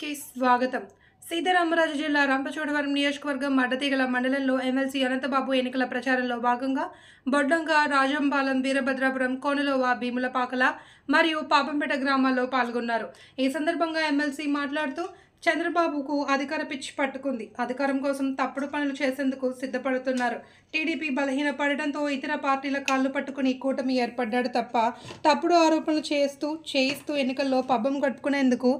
కి స్వాగతం. సీతారామరాజు జిల్లా రంపచోడవరం నియోజకవర్గం అడ్డతీగల మండలంలో ఎమ్మెల్సీ అనంతబాబు ఎన్నికల ప్రచారంలో భాగంగా బొడ్డంక, రాజంపాలెం, వీరభద్రాపురం, కోనలోవ, భీములపాకల మరియు పాపంపేట గ్రామాల్లో పాల్గొన్నారు. ఈ సందర్భంగా ఎమ్మెల్సీ మాట్లాడుతూ చంద్రబాబుకు అధికార పిచ్చి పట్టుకుంది. అధికారం కోసం తప్పుడు పనులు చేసేందుకు సిద్ధపడుతున్నారు. టీడీపీ బలహీనపడడంతో ఇతర పార్టీల కాళ్ళు పట్టుకుని కూటమి ఏర్పడ్డాడు తప్ప తప్పుడు ఆరోపణలు చేయిస్తూ ఎన్నికల్లో పబ్బం కట్టుకునేందుకు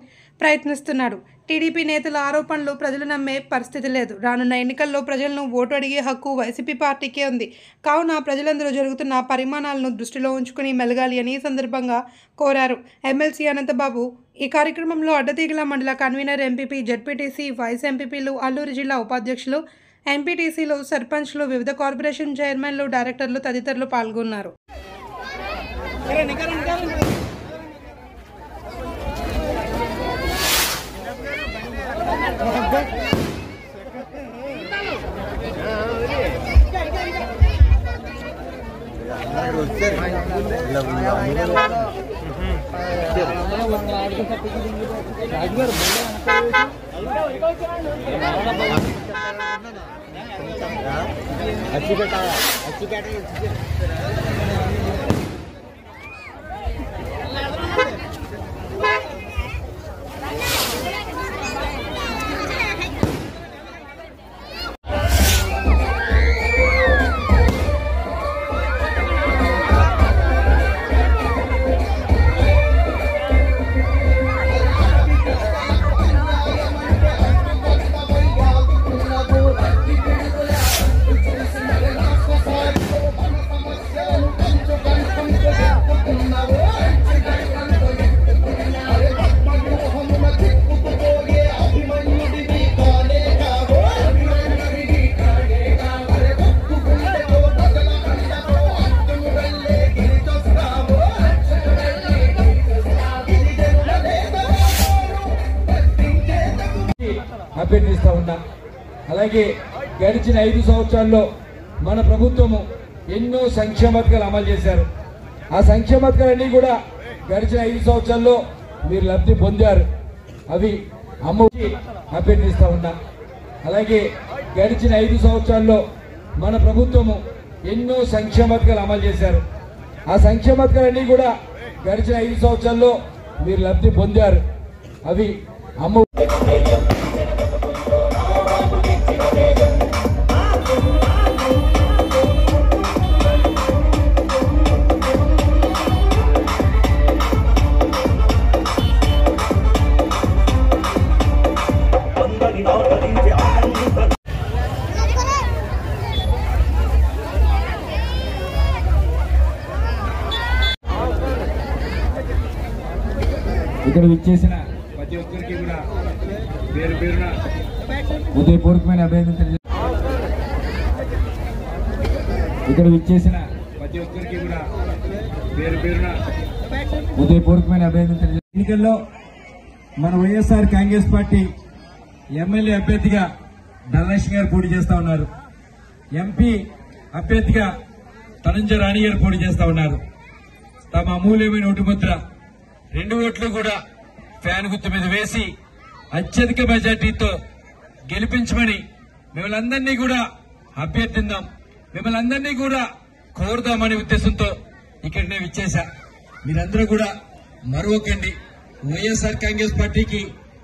ప్రయత్నిస్తున్నాడు. టీడీపీ నేతల ఆరోపణలు ప్రజలు నమ్మే పరిస్థితి లేదు. రానున్న ఎన్నికల్లో ప్రజలను ఓటు అడిగే హక్కు వైసీపీ పార్టీకే ఉంది. కావున ప్రజలందరూ జరుగుతున్న పరిమాణాలను దృష్టిలో ఉంచుకుని మెలగాలి అని ఈ సందర్భంగా కోరారు. ఎమ్మెల్సీ అనంతబాబు ఈ కార్యక్రమంలో అడ్డతీగల మండల కన్వీనర్, ఎంపీపీ, జడ్పీటీసీ, వైస్ ఎంపీపీలు, అల్లూరు జిల్లా ఉపాధ్యక్షులు, ఎంపీటీసీలు, సర్పంచ్లు, వివిధ కార్పొరేషన్ చైర్మన్లు, డైరెక్టర్లు తదితరులు పాల్గొన్నారు. అభ్యర్థిస్తా ఉన్నా. అలాగే గడిచిన 5 సంవత్సరాల్లో మన ప్రభుత్వము ఎన్నో సంక్షేమ పథకాలు అమలు చేశారు. ఆ సంక్షేమ పథకాలన్నీ కూడా గడిచిన 5 సంవత్సరాల్లో మీరు లబ్ధి పొందారు. అవి అమ్మకి అభ్యర్థిస్తా ఉన్నా. అలాగే గడిచిన 5 సంవత్సరాల్లో మన ప్రభుత్వము ఎన్నో సంక్షేమ పథకాలు అమలు చేశారు. ఆ సంక్షేమ పథకాలన్నీ కూడా గడిచిన 5 సంవత్సరాల్లో మీరు లబ్ధి పొందారు. అవి అమ్మ ఇక్కడ విచ్చేసిన ప్రతి ఒక్కరికి కూడా పేరు పేరున హృదయపూర్వకమైన అభినందనలు. ఇక్కడ విచ్చేసిన ప్రతి ఒక్కరికి కూడా పేరు పేరున హృదయపూర్వకమైన అభినందనలు. ఎన్నికల్లో మన వైఎస్ఆర్ కాంగ్రెస్ పార్టీ ఎమ్మెల్యే అభ్యర్థిగా ధనలక్ష్మి గారు పోటీ చేస్తా ఉన్నారు. ఎంపీ అభ్యర్థిగా ధనంజయ రాణి గారు పోటీ చేస్తా ఉన్నారు. తమ అమూల్యమైన ఓటుముద్ర 2 ఓట్లు కూడా ఫ్యాన్ గుర్తు మీద వేసి అత్యధిక మెజార్టీతో గెలిపించమని మిమ్మల్ని అందరినీ కూడా అభ్యర్థిద్దాం, మిమ్మల్ని అందరినీ కూడా కోరుదామనే ఉద్దేశంతో ఇక్కడ నేను ఇచ్చేశా. మీరందరూ కూడా మరొకండి, వైఎస్ఆర్ కాంగ్రెస్ పార్టీకి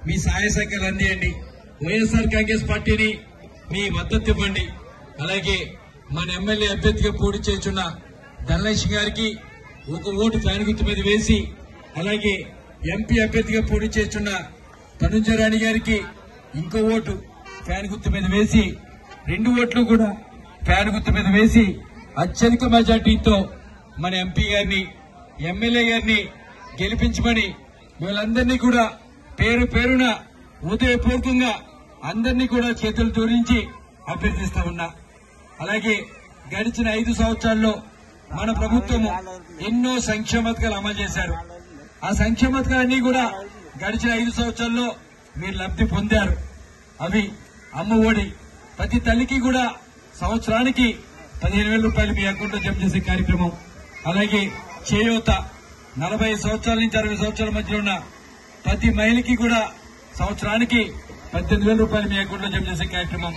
మీ సహాయ సహకారాలు అందియండి. వైఎస్ఆర్ కాంగ్రెస్ పార్టీని మీ మద్దతు ఇవ్వండి. అలాగే మన ఎమ్మెల్యే అభ్యర్థిగా పోటీ చేస్తున్న ధనలక్ష్మి గారికి 1 ఓటు ఫ్యాన్ గుర్తు మీద వేసి, అలాగే ఎంపీ అభ్యర్థిగా పోటీ చేస్తున్న ధనంజయ రాణి గారికి ఇంకో ఓటు ఫ్యాన్ గుర్తు మీద వేసి, 2 ఓట్లు కూడా ఫ్యాన్ గుర్తు మీద వేసి అత్యధిక మెజార్టీతో మన ఎంపీ గారిని, ఎమ్మెల్యే గారిని గెలిపించమని వీళ్ళందరినీ కూడా పేరు పేరున హృదయపూర్వకంగా అందరినీ కూడా చేతులు జోడించి అభ్యర్థిస్తా ఉన్నా. అలాగే గడిచిన 5 సంవత్సరాల్లో మన ప్రభుత్వము ఎన్నో సంక్షేమ పథకాలు అమలు చేశారు. ఆ సంక్షేమ పథకాలన్నీ కూడా గడిచిన 5 సంవత్సరాల్లో మీరు లబ్ధి పొందారు. అవి అమ్మ ఒడి, ప్రతి తల్లికి కూడా సంవత్సరానికి 15,000 రూపాయలు మీ అకౌంట్లో జమ చేసే కార్యక్రమం. అలాగే చేయూత 40 సంవత్సరాల నుంచి 60 సంవత్సరాల మధ్యలో ఉన్న ప్రతి మహిళకి కూడా సంవత్సరానికి 18,000 రూపాయలు మీ అకౌంట్ లో జమ చేసే కార్యక్రమం.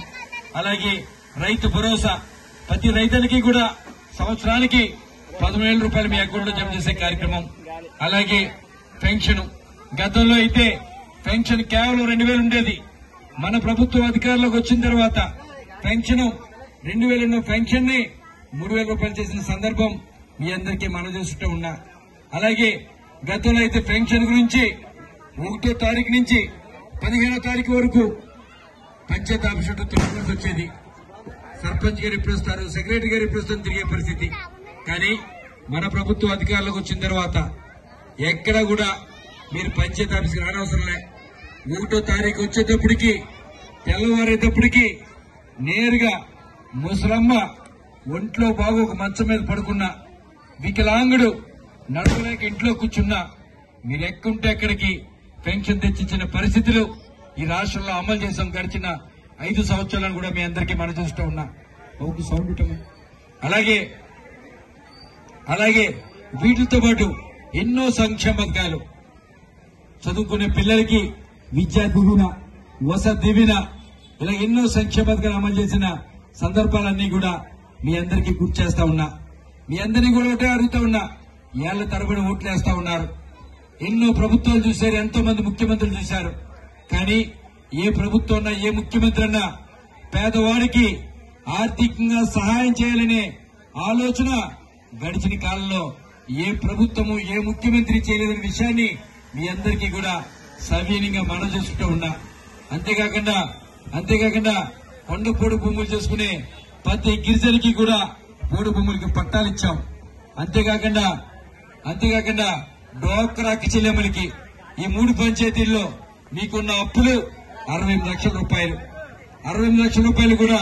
అలాగే రైతు భరోసా ప్రతి రైతునికి కూడా సంవత్సరానికి 13,000 రూపాయలు మీ అకౌంట్ లో జమ చేసే కార్యక్రమం. అలాగే పెన్షన్ గతంలో అయితే పెన్షన్ కేవలం 2,000 ఉండేది. మన ప్రభుత్వం అధికారంలోకి వచ్చిన తర్వాత పెన్షన్ 2,000 ఉన్న పెన్షన్ ని 3,000 రూపాయలు చేసిన సందర్భం మీ అందరికీ మనం చూస్తూ ఉన్నా. అలాగే గతంలో అయితే పెన్షన్ గురించి 1వ తారీఖు నుంచి 15వ తారీఖు వరకు పంచాయతీ ఆఫీస్ తిరగాల్సి వచ్చేది. సర్పంచ్ గారు ఎప్పుడు వస్తారు, సెక్రటరీ గారు ఎప్పుడు వస్తారు తిరిగే పరిస్థితి. కానీ మన ప్రభుత్వం అధికారంలోకి వచ్చిన తర్వాత ఎక్కడ కూడా మీరు పంచాయతీ ఆఫీస్కి రానవసరంలే. 1వ తారీఖు వచ్చేటప్పటికి తెల్లవారేటప్పటికి నేరుగా ముసలమ్మ ఒంట్లో బాగు ఒక మంచం మీద పడుకున్నా, వికలాంగుడు నడవలేక ఇంట్లో కూర్చున్నా, మీరు ఎక్కుంటే ఎక్కడికి పెన్షన్ తెచ్చించిన పరిస్థితులు ఈ రాష్ట్రంలో అమలు చేసాం. గడిచిన 5 సంవత్సరాలను కూడా మీ అందరికీ మనం చూస్తూ ఉన్నా. అలాగే వీటితో పాటు ఎన్నో సంక్షేమ పథకాలు, చదువుకునే పిల్లలకి విద్యా దీవెన, వసతి దీవెన, ఇలా ఎన్నో సంక్షేమ పథకాలు అమలు చేసిన సందర్భాలన్నీ కూడా మీ అందరికీ గుర్తు చేస్తా ఉన్నా. మీ అందరినీ కూడా ఒకటే అడుగుతా ఉన్నా, ఏళ్ల తరబడి ఓట్లు వేస్తా ఉన్నారు. ఎన్నో ప్రభుత్వాలు చూశారు, ఎంతో మంది ముఖ్యమంత్రులు చూశారు. కానీ ఏ ప్రభుత్వం అన్నా, ఏ ముఖ్యమంత్రి అన్నా పేదవాడికి ఆర్థికంగా సహాయం చేయాలనే ఆలోచన గడిచిన కాలంలో ఏ ప్రభుత్వము, ఏ ముఖ్యమంత్రి చేయలేదనే విషయాన్ని మీ అందరికీ కూడా సవినీయంగా మనం చూసుకుంటూ ఉన్నా. అంతేకాకుండా కొండపోడు భూములు చేసుకునే ప్రతి గిరిజనికి కూడా పోడు భూములకి పట్టాలు ఇచ్చాం. అంతేకాకుండా డోక్రా చెల్లెమ్మలకి ఈ 3 పంచాయతీల్లో మీకున్న అప్పులు 68 లక్షల రూపాయలు. 68 లక్షల రూపాయలు కూడా